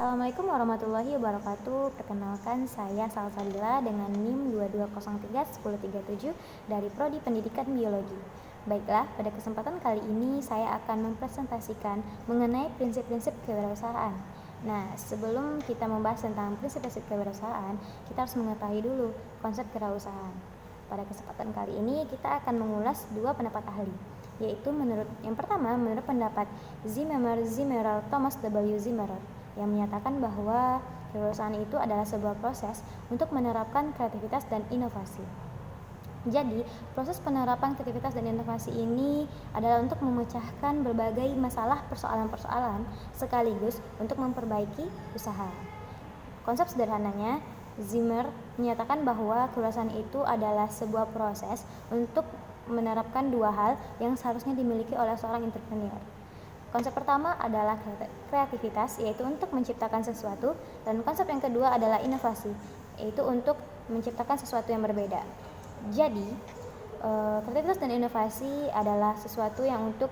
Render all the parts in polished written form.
Assalamualaikum warahmatullahi wabarakatuh. Perkenalkan, saya Salsabila dengan NIM 2203-1037 dari Prodi Pendidikan Biologi. Baiklah, pada kesempatan kali ini saya akan mempresentasikan mengenai prinsip-prinsip kewirausahaan. Nah, sebelum kita membahas tentang prinsip-prinsip kewirausahaan, kita harus mengetahui dulu konsep kewirausahaan. Pada kesempatan kali ini kita akan mengulas dua pendapat ahli, yaitu menurut pendapat Zimmerer Thomas W. Zimmerer yang menyatakan bahwa kewirausahaan itu adalah sebuah proses untuk menerapkan kreativitas dan inovasi. Jadi, proses penerapan kreativitas dan inovasi ini adalah untuk memecahkan berbagai masalah persoalan-persoalan sekaligus untuk memperbaiki usaha. Konsep sederhananya, Zimmer menyatakan bahwa kewirausahaan itu adalah sebuah proses untuk menerapkan dua hal yang seharusnya dimiliki oleh seorang entrepreneur. Konsep pertama adalah kreativitas, yaitu untuk menciptakan sesuatu, dan konsep yang kedua adalah inovasi, yaitu untuk menciptakan sesuatu yang berbeda. Jadi, kreativitas dan inovasi adalah sesuatu yang untuk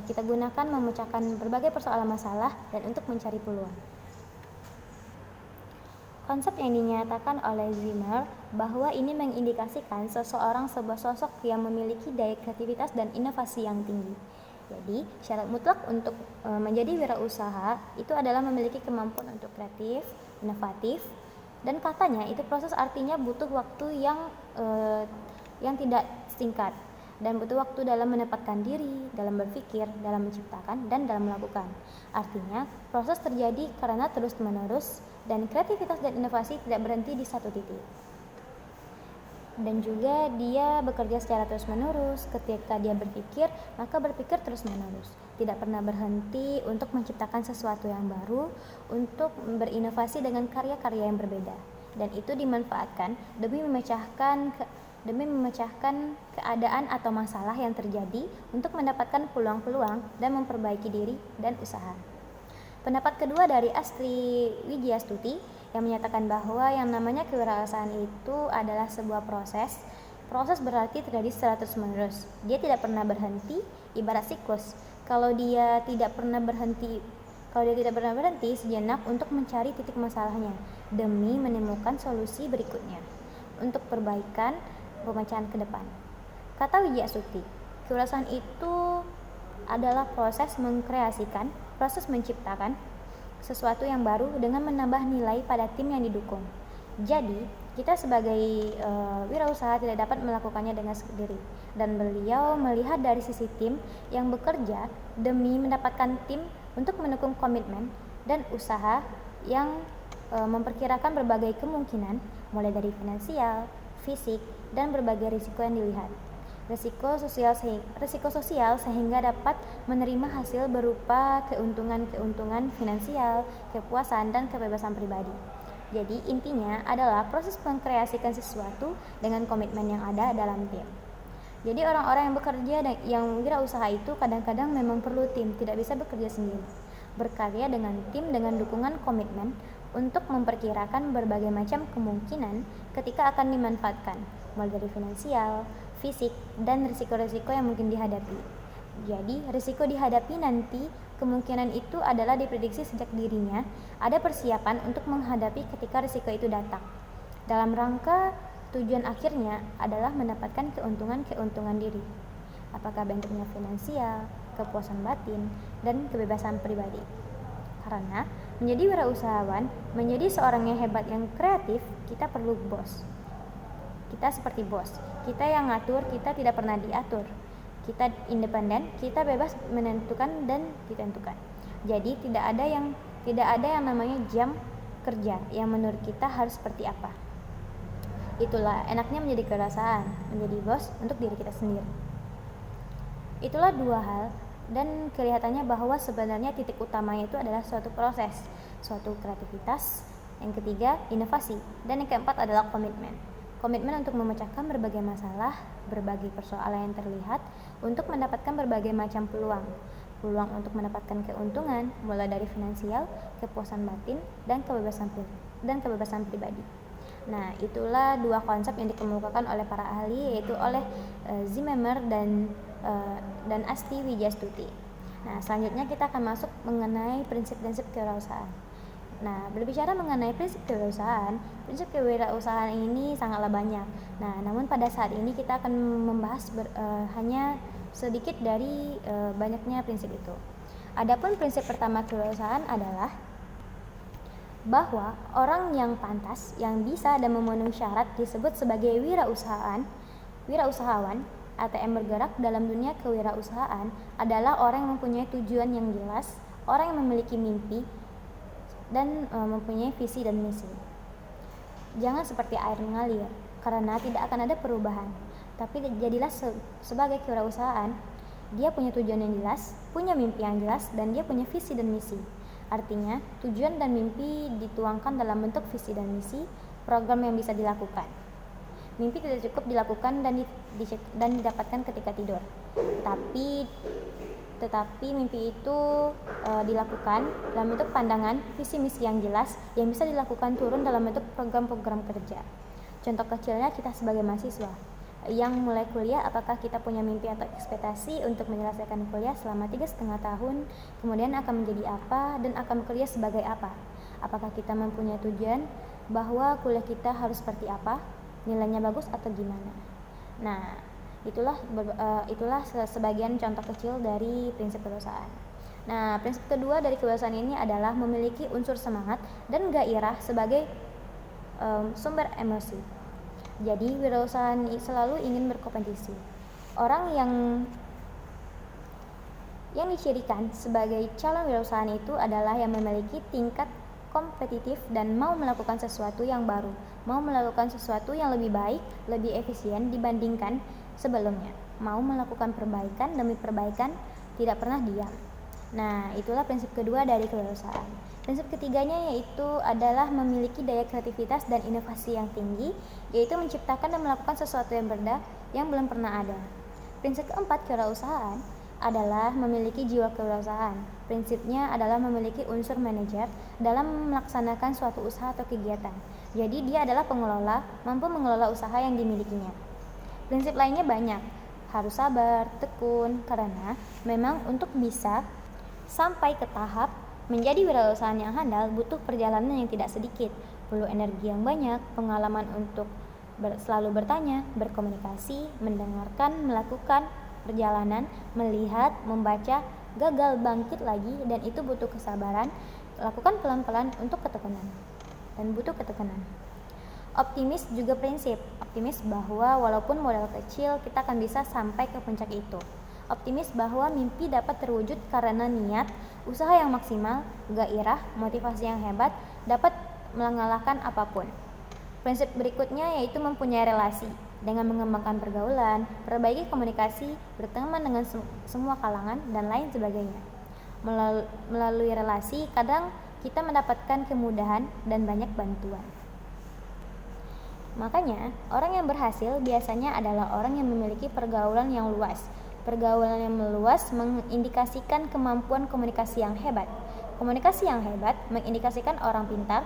kita gunakan memecahkan berbagai persoalan masalah dan untuk mencari peluang. Konsep yang dinyatakan oleh Zimmer bahwa ini mengindikasikan seseorang sebuah sosok yang memiliki daya kreativitas dan inovasi yang tinggi. Jadi, syarat mutlak untuk menjadi wirausaha itu adalah memiliki kemampuan untuk kreatif, inovatif, dan katanya itu proses artinya butuh waktu yang tidak singkat dan butuh waktu dalam menempatkan diri, dalam berpikir, dalam menciptakan, dan dalam melakukan. Artinya, proses terjadi karena terus-menerus dan kreativitas dan inovasi tidak berhenti di satu titik. Dan juga dia bekerja secara terus-menerus. Ketika dia berpikir, maka berpikir terus-menerus, tidak pernah berhenti untuk menciptakan sesuatu yang baru, untuk berinovasi dengan karya-karya yang berbeda, dan itu dimanfaatkan demi memecahkan keadaan atau masalah yang terjadi untuk mendapatkan peluang-peluang dan memperbaiki diri dan usaha. Pendapat kedua dari Astri Widyastuti yang menyatakan bahwa yang namanya kewirausahaan itu adalah sebuah proses. Proses berarti terjadi secara terus-menerus. Dia tidak pernah berhenti, ibarat siklus. Kalau dia tidak pernah berhenti sejenak untuk mencari titik masalahnya demi menemukan solusi berikutnya untuk perbaikan pemecahan ke depan. Kata Widyastuti, kewirausahaan itu adalah proses mengkreasikan, proses menciptakan sesuatu yang baru dengan menambah nilai pada tim yang didukung. Jadi, kita sebagai wirausaha tidak dapat melakukannya dengan sendiri, dan beliau melihat dari sisi tim yang bekerja demi mendapatkan tim untuk mendukung komitmen dan usaha yang memperkirakan berbagai kemungkinan, mulai dari finansial, fisik, dan berbagai risiko yang dilihat. Risiko sosial sehingga dapat menerima hasil berupa keuntungan finansial, kepuasan, dan kebebasan pribadi. Jadi intinya adalah proses mengkreasikan sesuatu dengan komitmen yang ada dalam tim. Jadi orang-orang yang bekerja dan yang wirausaha itu kadang-kadang memang perlu tim, tidak bisa bekerja sendiri. Berkarya dengan tim dengan dukungan komitmen untuk memperkirakan berbagai macam kemungkinan ketika akan dimanfaatkan, mulai dari finansial, fisik, dan risiko-risiko yang mungkin dihadapi. Jadi, risiko dihadapi nanti kemungkinan itu adalah diprediksi sejak dirinya ada persiapan untuk menghadapi ketika risiko itu datang. Dalam rangka tujuan akhirnya adalah mendapatkan keuntungan diri. Apakah bentuknya finansial, kepuasan batin, dan kebebasan pribadi. Karena menjadi wirausahawan, menjadi seorang yang hebat, yang kreatif, kita perlu bos. Kita seperti bos, kita yang ngatur, kita tidak pernah diatur. Kita independen, kita bebas menentukan dan ditentukan. Jadi tidak ada yang namanya jam kerja yang menurut kita harus seperti apa. Itulah enaknya menjadi kewirausahaan, menjadi bos untuk diri kita sendiri. Itulah dua hal, dan kelihatannya bahwa sebenarnya titik utamanya itu adalah suatu proses, suatu kreativitas, yang ketiga inovasi, dan yang keempat adalah komitmen. Komitmen untuk memecahkan berbagai masalah, berbagai persoalan yang terlihat untuk mendapatkan berbagai macam peluang untuk mendapatkan keuntungan, mulai dari finansial, kepuasan batin, dan kebebasan pribadi. Nah, itulah dua konsep yang dikemukakan oleh para ahli, yaitu oleh Zimmer dan Astri Widyastuti. Nah, selanjutnya kita akan masuk mengenai prinsip-prinsip kewirausahaan. Nah, berbicara mengenai prinsip kewirausahaan ini sangatlah banyak. Nah, namun pada saat ini kita akan membahas hanya sedikit dari banyaknya prinsip itu. Adapun prinsip pertama kewirausahaan adalah bahwa orang yang pantas, yang bisa dan memenuhi syarat disebut sebagai wirausahawan atau yang bergerak dalam dunia kewirausahaan adalah orang yang mempunyai tujuan yang jelas, orang yang memiliki mimpi dan mempunyai visi dan misi. Jangan seperti air mengalir, karena tidak akan ada perubahan. Tapi jadilah sebagai kewirausahaan, dia punya tujuan yang jelas, punya mimpi yang jelas, dan dia punya visi dan misi. Artinya, tujuan dan mimpi dituangkan dalam bentuk visi dan misi, program yang bisa dilakukan. Mimpi tidak cukup dilakukan dan didapatkan ketika tidur. Tetapi mimpi itu dilakukan dalam bentuk pandangan, visi misi yang jelas yang bisa dilakukan turun dalam bentuk program-program kerja. Contoh kecilnya kita sebagai mahasiswa yang mulai kuliah, apakah kita punya mimpi atau ekspektasi untuk menyelesaikan kuliah selama 3,5 tahun, kemudian akan menjadi apa dan akan bekerja sebagai apa? Apakah kita mempunyai tujuan bahwa kuliah kita harus seperti apa, nilainya bagus atau gimana? Nah, itulah sebagian contoh kecil dari prinsip kewirausahaan. Nah, prinsip kedua dari kewirausahaan ini adalah memiliki unsur semangat dan gairah sebagai sumber emosi. Jadi, wirausahaan selalu ingin berkompetisi. Orang yang dicirikan sebagai calon wirausahaan itu adalah yang memiliki tingkat kompetitif dan mau melakukan sesuatu yang baru, mau melakukan sesuatu yang lebih baik, lebih efisien dibandingkan sebelumnya, mau melakukan perbaikan demi perbaikan, tidak pernah diam. Nah, itulah prinsip kedua dari kewirausahaan. Prinsip ketiganya yaitu adalah memiliki daya kreativitas dan inovasi yang tinggi, yaitu menciptakan dan melakukan sesuatu yang berbeda yang belum pernah ada. Prinsip keempat kewirausahaan adalah memiliki jiwa kewirausahaan. Prinsipnya adalah memiliki unsur manajer dalam melaksanakan suatu usaha atau kegiatan. Jadi dia adalah pengelola, mampu mengelola usaha yang dimilikinya. Prinsip lainnya banyak, harus sabar, tekun, karena memang untuk bisa sampai ke tahap menjadi wirausahaan yang handal butuh perjalanan yang tidak sedikit, perlu energi yang banyak, pengalaman untuk selalu bertanya, berkomunikasi, mendengarkan, melakukan perjalanan, melihat, membaca, gagal bangkit lagi, dan itu butuh kesabaran, lakukan pelan-pelan untuk ketekunan, dan butuh ketekunan. Optimis juga prinsip, optimis bahwa walaupun modal kecil kita akan bisa sampai ke puncak itu. Optimis bahwa mimpi dapat terwujud karena niat, usaha yang maksimal, gairah, motivasi yang hebat dapat mengalahkan apapun. Prinsip berikutnya yaitu mempunyai relasi dengan mengembangkan pergaulan, perbaiki komunikasi, berteman dengan semua kalangan, dan lain sebagainya. Melalui relasi, kadang kita mendapatkan kemudahan dan banyak bantuan. Makanya, orang yang berhasil biasanya adalah orang yang memiliki pergaulan yang luas. Pergaulan yang meluas mengindikasikan kemampuan komunikasi yang hebat. Komunikasi yang hebat mengindikasikan orang pintar.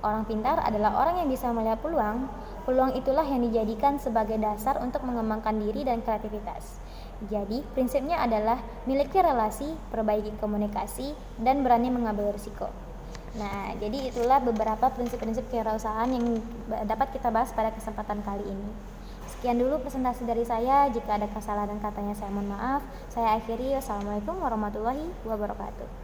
Orang pintar adalah orang yang bisa melihat peluang. Peluang itulah yang dijadikan sebagai dasar untuk mengembangkan diri dan kreativitas. Jadi, prinsipnya adalah miliki relasi, perbaiki komunikasi, dan berani mengambil risiko. Nah, jadi itulah beberapa prinsip-prinsip kewirausahaan yang dapat kita bahas pada kesempatan kali ini. Sekian dulu presentasi dari saya. Jika ada kesalahan katanya saya mohon maaf. Saya akhiri. Wassalamualaikum warahmatullahi wabarakatuh.